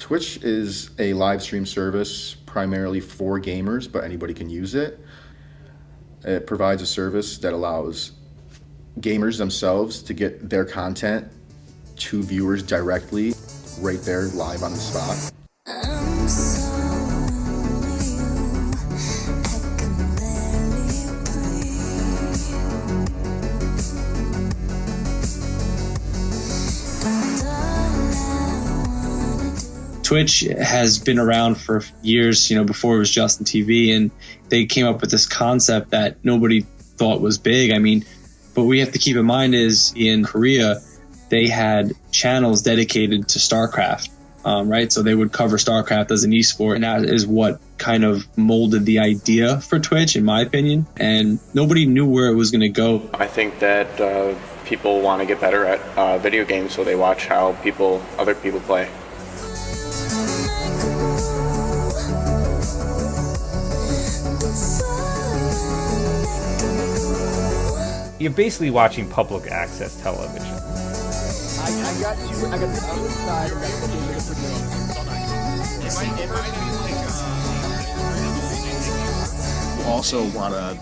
Twitch is a live stream service primarily for gamers, but anybody can use it. It provides a service that allows gamers themselves to get their content to viewers directly, right there, live on the spot. Twitch has been around for years, before it was Justin TV, and they came up with this concept that nobody thought was big. But we have to keep in mind is in Korea, they had channels dedicated to StarCraft, right? So they would cover StarCraft as an esport, and that is what kind of molded the idea for Twitch, in my opinion. And nobody knew where it was going to go. I think that people want to get better at video games, so they watch how other people play. You're basically watching public access television. I got the other side. Also want to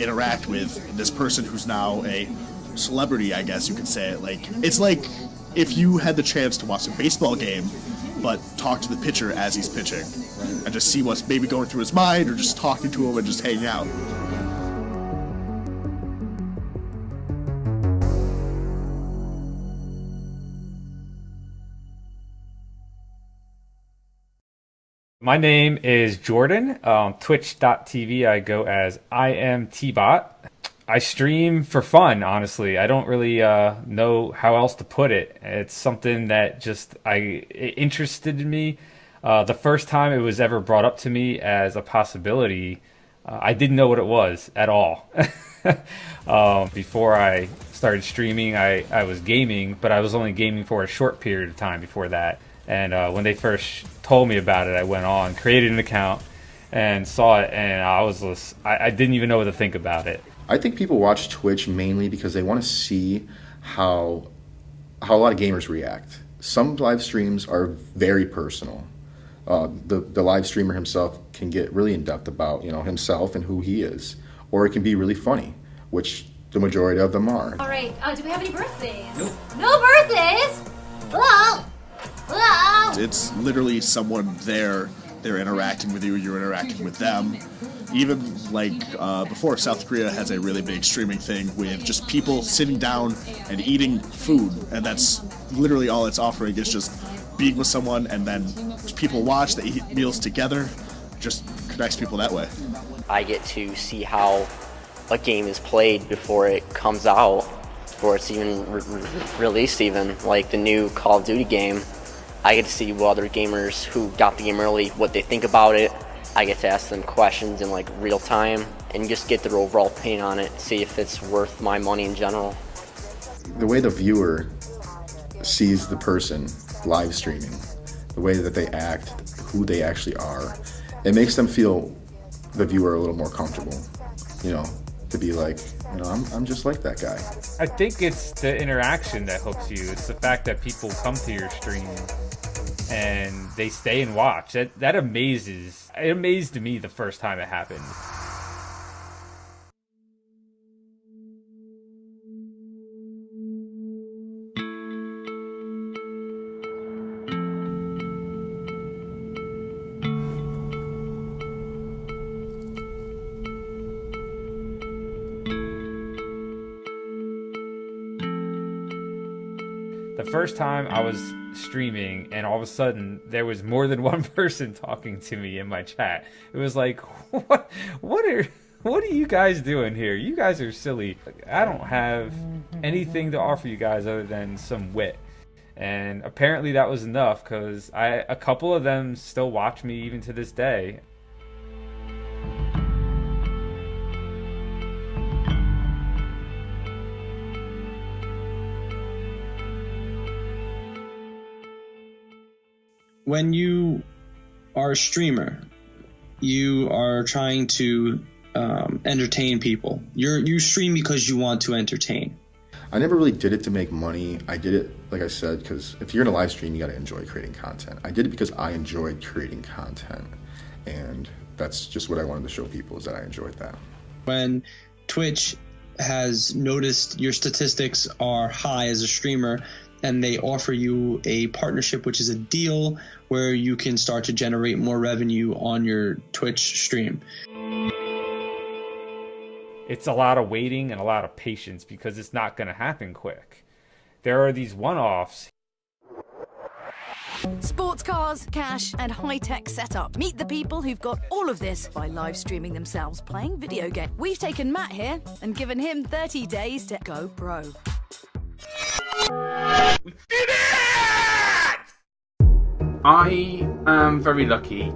interact with this person who's now a celebrity, I guess you could say it. It's like if you had the chance to watch a baseball game, but talk to the pitcher as he's pitching, and just see what's maybe going through his mind, or just talking to him and just hanging out. My name is Jordan. Twitch.tv, I go as I am T-Bot. I stream for fun, honestly. I don't really know how else to put it. It's something that it interested me. The first time it was ever brought up to me as a possibility, I didn't know what it was at all. Before I started streaming, I was gaming, but I was only gaming for a short period of time before that. And when they first told me about it, I went on, created an account, and saw it, and I didn't even know what to think about it. I think people watch Twitch mainly because they want to see how a lot of gamers react. Some live streams are very personal. The live streamer himself can get really in-depth about himself and who he is. Or it can be really funny, which the majority of them are. All right, do we have any birthdays? Nope. No birthdays? Hello? Hello? It's literally someone there. They're interacting with you, you're interacting with them. Even before, South Korea has a really big streaming thing with just people sitting down and eating food, and that's literally all it's offering, is just being with someone, and then people watch, they eat meals together, just connects people that way. I get to see how a game is played before it comes out, before it's even released even, like the new Call of Duty game. I get to see what other gamers who got the game early, what they think about it. I get to ask them questions in real time and just get their overall opinion on it, see if it's worth my money in general. The way the viewer sees the person live streaming, the way that they act, who they actually are, it makes them feel, the viewer, a little more comfortable, to be I'm just like that guy. I think it's the interaction that hooks you. It's the fact that people come to your stream and they stay and watch. That amazes. It amazed me the first time it happened. The first time I was streaming, and all of a sudden there was more than one person talking to me in my chat. It was like, what are you guys doing here? You guys are silly. I don't have anything to offer you guys other than some wit. And apparently that was enough, because a couple of them still watch me even to this day. When you are a streamer, you are trying to entertain people. You stream because you want to entertain. I never really did it to make money. I did it, like I said, because if you're in a live stream, you got to enjoy creating content. I did it because I enjoyed creating content, and that's just what I wanted to show people, is that I enjoyed that. When Twitch has noticed your statistics are high as a streamer, and they offer you a partnership, which is a deal where you can start to generate more revenue on your Twitch stream. It's a lot of waiting and a lot of patience because it's not going to happen quick. There are these one-offs. Sports cars, cash, and high-tech setup. Meet the people who've got all of this by live streaming themselves playing video games. We've taken Matt here and given him 30 days to go pro. We did it! I am very lucky.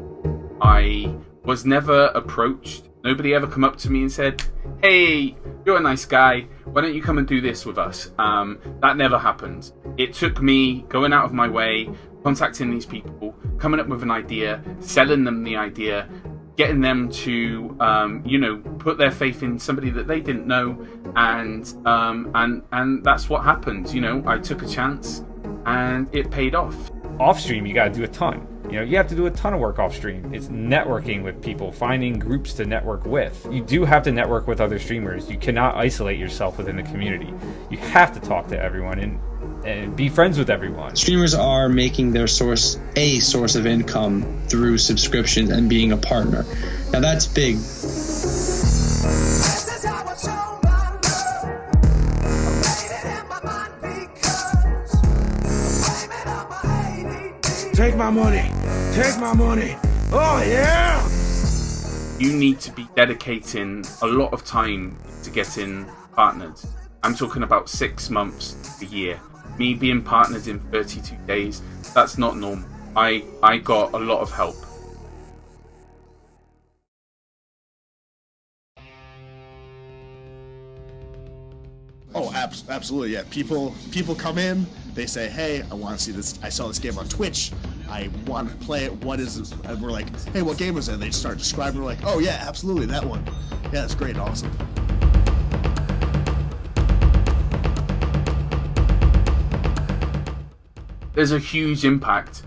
I was never approached. Nobody ever come up to me and said, "Hey, you're a nice guy. Why don't you come and do this with us?" That never happened. It took me going out of my way, contacting these people, coming up with an idea, selling them the idea, getting them to, put their faith in somebody that they didn't know, and that's what happened. I took a chance, and it paid off. Off stream, you got to do a ton. You have to do a ton of work off stream. It's networking with people, finding groups to network with. You do have to network with other streamers. You cannot isolate yourself within the community. You have to talk to everyone and be friends with everyone. Streamers are making their source of income through subscriptions and being a partner. Now that's big. Take my money. Take my money. Oh, yeah. You need to be dedicating a lot of time to getting partnered. I'm talking about 6 months a year. Me being partnered in 32 days, that's not normal. I got a lot of help. Oh, absolutely, yeah. People come in, they say, "Hey, I want to see this. I saw this game on Twitch. I want to play it. What is it?" And we're like, "Hey, what game is it?" And they start describing. We're like, "Oh yeah, absolutely, that one. Yeah, that's great, awesome." There's a huge impact.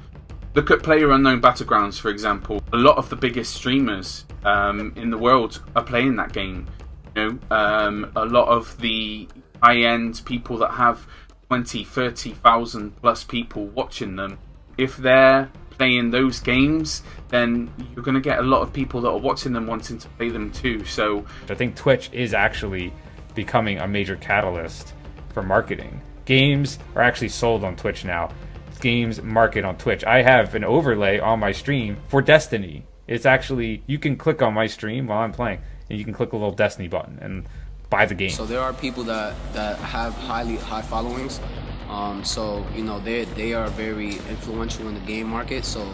Look at PlayerUnknown Battlegrounds, for example. A lot of the biggest streamers in the world are playing that game. A lot of the high-end people that have 20, 30,000 plus people watching them, if they're playing those games, then you're going to get a lot of people that are watching them wanting to play them too. So I think Twitch is actually becoming a major catalyst for marketing. Games are actually sold on Twitch now. Games market on Twitch. I have an overlay on my stream for Destiny. It's actually, you can click on my stream while I'm playing, and you can click a little Destiny button and buy the game. So there are people that have high followings. So they are very influential in the game market. So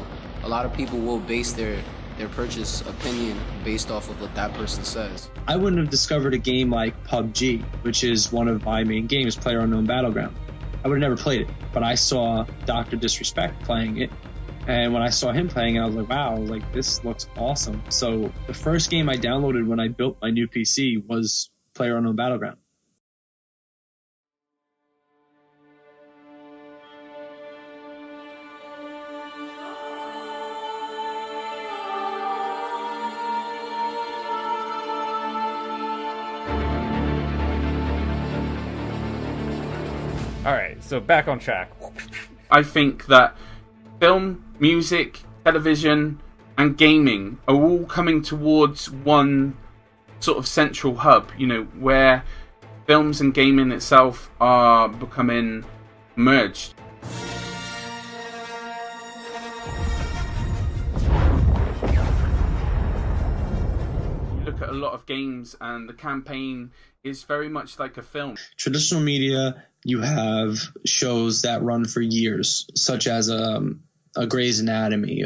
a lot of people will base their purchase opinion based off of what that person says. I wouldn't have discovered a game like PUBG, which is one of my main games, PlayerUnknown Battleground. I would have never played it, but I saw Dr. Disrespect playing it. And when I saw him playing it, I was like, wow, this looks awesome. So the first game I downloaded when I built my new PC was PlayerUnknown Battleground. All right, so back on track. I think that film, music, television, and gaming are all coming towards one sort of central hub, where films and gaming itself are becoming merged. You look at a lot of games and the campaign is very much like a film. Traditional media, you have shows that run for years, such as a Grey's Anatomy.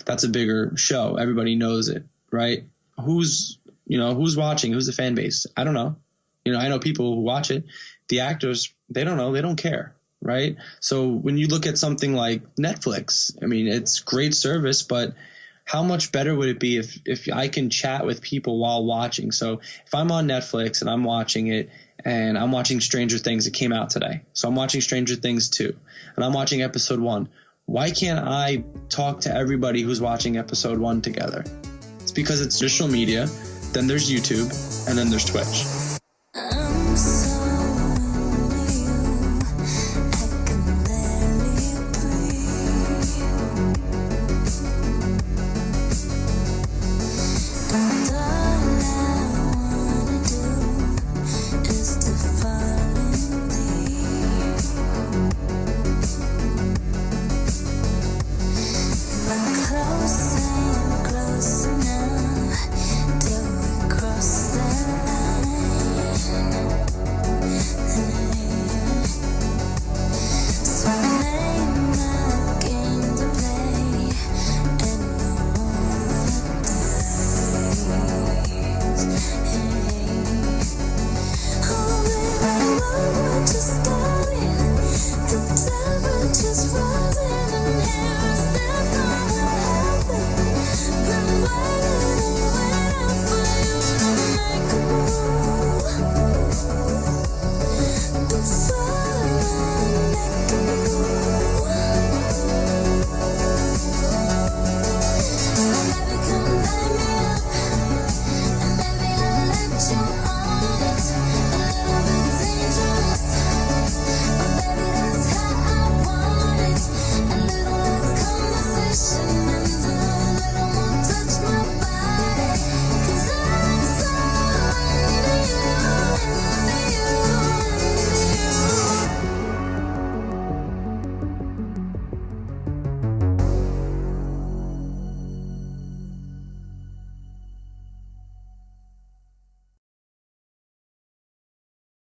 That's a bigger show. Everybody knows it, right? Who's watching? Who's the fan base? I don't know. I know people who watch it. The actors, they don't know. They don't care, right? So when you look at something like Netflix, it's great service, but how much better would it be if I can chat with people while watching? So if I'm on Netflix and I'm watching it and I'm watching Stranger Things. It came out today. So I'm watching Stranger Things 2, and I'm watching episode 1. Why can't I talk to everybody who's watching episode 1 together? It's because it's social media, then there's YouTube, and then there's Twitch.